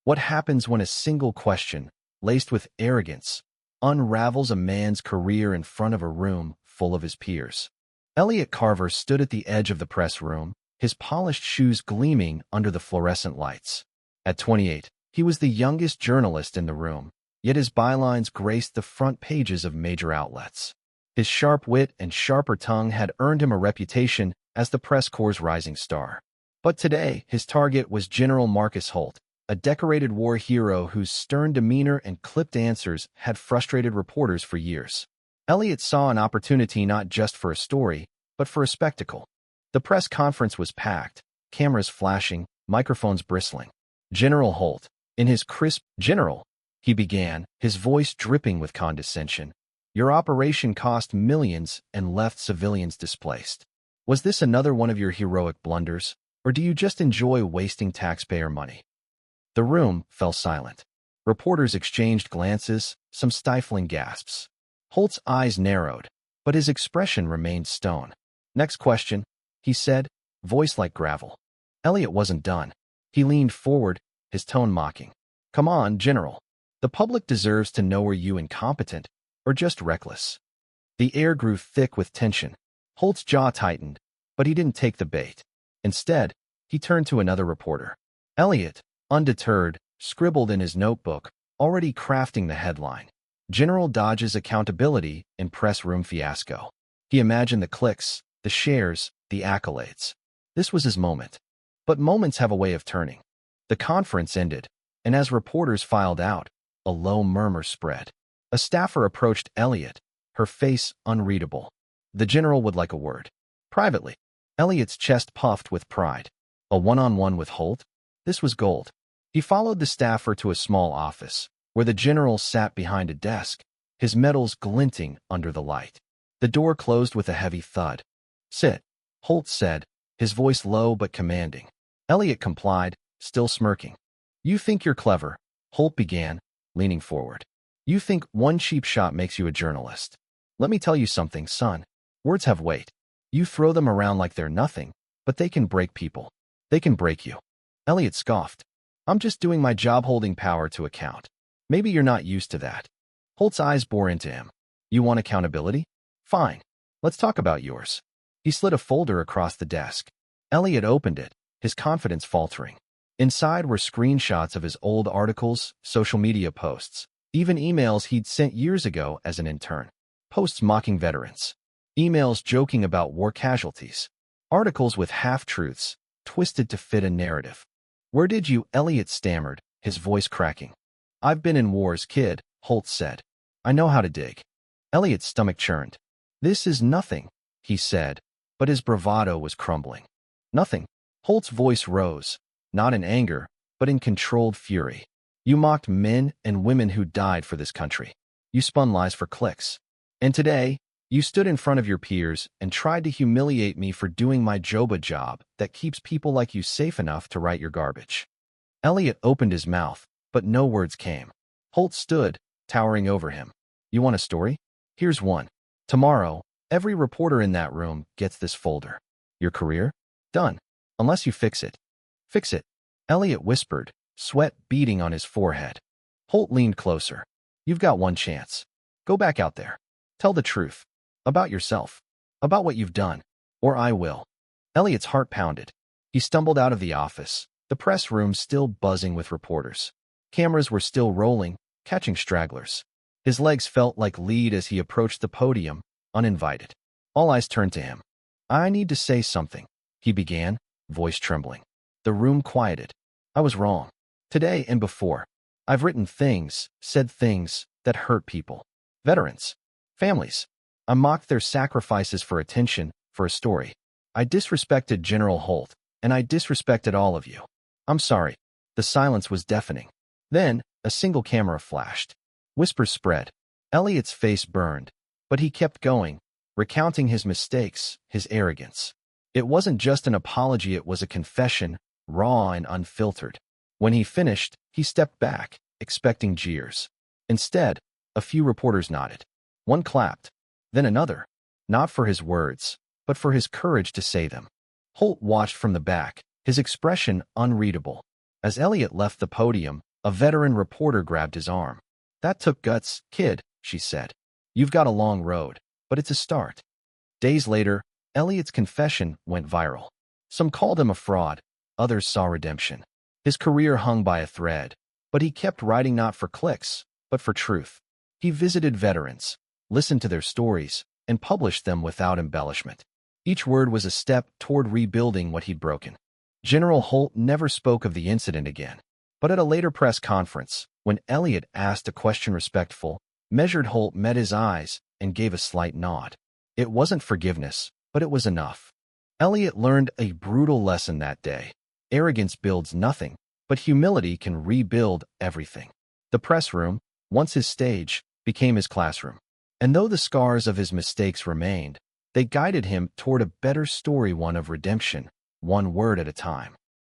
What happens when a single question, laced with arrogance, unravels a man's career in front of a room full of his peers? Elliot Carver stood at the edge of the press room, his polished shoes gleaming under the fluorescent lights. At 28, he was the youngest journalist in the room, yet his bylines graced the front pages of major outlets. His sharp wit and sharper tongue had earned him a reputation as the press corps' rising star. But today, his target was General Marcus Holt, a decorated war hero whose stern demeanor and clipped answers had frustrated reporters for years. Elliot saw an opportunity not just for a story, but for a spectacle. The press conference was packed, cameras flashing, microphones bristling. General Holt, in his crisp, "General," he began, his voice dripping with condescension. "Your operation cost millions and left civilians displaced. Was this another one of your heroic blunders, or do you just enjoy wasting taxpayer money?" The room fell silent. Reporters exchanged glances, some stifling gasps. Holt's eyes narrowed, but his expression remained stone. "Next question," he said, voice like gravel. Elliot wasn't done. He leaned forward, his tone mocking. "Come on, General. The public deserves to know were you incompetent or just reckless." The air grew thick with tension. Holt's jaw tightened, but he didn't take the bait. Instead, he turned to another reporter. Elliot, undeterred, scribbled in his notebook, already crafting the headline. "General dodges accountability in press room fiasco." He imagined the clicks, the shares, the accolades. This was his moment. But moments have a way of turning. The conference ended, and as reporters filed out, a low murmur spread. A staffer approached Elliot, her face unreadable. "The general would like a word." Privately. Elliot's chest puffed with pride. A one-on-one with Holt? This was gold. He followed the staffer to a small office, where the general sat behind a desk, his medals glinting under the light. The door closed with a heavy thud. "Sit," Holt said, his voice low but commanding. Elliot complied, still smirking. "You think you're clever," Holt began, leaning forward. "You think one cheap shot makes you a journalist. Let me tell you something, son. Words have weight. You throw them around like they're nothing, but they can break people. They can break you." Elliot scoffed. "I'm just doing my job holding power to account. Maybe you're not used to that." Holt's eyes bore into him. "You want accountability? Fine. Let's talk about yours." He slid a folder across the desk. Elliot opened it, his confidence faltering. Inside were screenshots of his old articles, social media posts, even emails he'd sent years ago as an intern. Posts mocking veterans. Emails joking about war casualties. Articles with half-truths, twisted to fit a narrative. "Where did you?" Elliot stammered, his voice cracking. "I've been in wars, kid," Holt said. "I know how to dig." Elliot's stomach churned. "This is nothing," he said, but his bravado was crumbling. "Nothing." Holt's voice rose, not in anger, but in controlled fury. "You mocked men and women who died for this country. You spun lies for clicks. And today, you stood in front of your peers and tried to humiliate me for doing my job that keeps people like you safe enough to write your garbage." Elliot opened his mouth, but no words came. Holt stood, towering over him. "You want a story? Here's one. Tomorrow, every reporter in that room gets this folder. Your career? Done. Unless you fix it." "Fix it," Elliot whispered, sweat beading on his forehead. Holt leaned closer. "You've got one chance. Go back out there. Tell the truth. About yourself. About what you've done. Or I will." Elliot's heart pounded. He stumbled out of the office, the press room still buzzing with reporters. Cameras were still rolling, catching stragglers. His legs felt like lead as he approached the podium, uninvited. All eyes turned to him. "I need to say something," he began, voice trembling. The room quieted. "I was wrong. Today and before. I've written things, said things that hurt people. Veterans. Families. I mocked their sacrifices for attention, for a story. I disrespected General Holt, and I disrespected all of you. I'm sorry." The silence was deafening. Then, a single camera flashed. Whispers spread. Elliot's face burned, but he kept going, recounting his mistakes, his arrogance. It wasn't just an apology, it was a confession, raw and unfiltered. When he finished, he stepped back, expecting jeers. Instead, a few reporters nodded. One clapped, then another, not for his words, but for his courage to say them. Holt watched from the back, his expression unreadable. As Elliot left the podium, A veteran reporter grabbed his arm. "That took guts, kid," she said. "You've got a long road, but it's a start." Days later, Elliot's confession went viral. Some called him a fraud, others saw redemption. His career hung by a thread, but he kept writing not for clicks, but for truth. He visited veterans, listened to their stories, and published them without embellishment. Each word was a step toward rebuilding what he'd broken. General Holt never spoke of the incident again, but at a later press conference, when Elliot asked a question respectful, measured Holt met his eyes and gave a slight nod. It wasn't forgiveness, but it was enough. Elliot learned a brutal lesson that day. Arrogance builds nothing, but humility can rebuild everything. The press room, once his stage, became his classroom. And though the scars of his mistakes remained, they guided him toward a better story, one of redemption, one word at a time.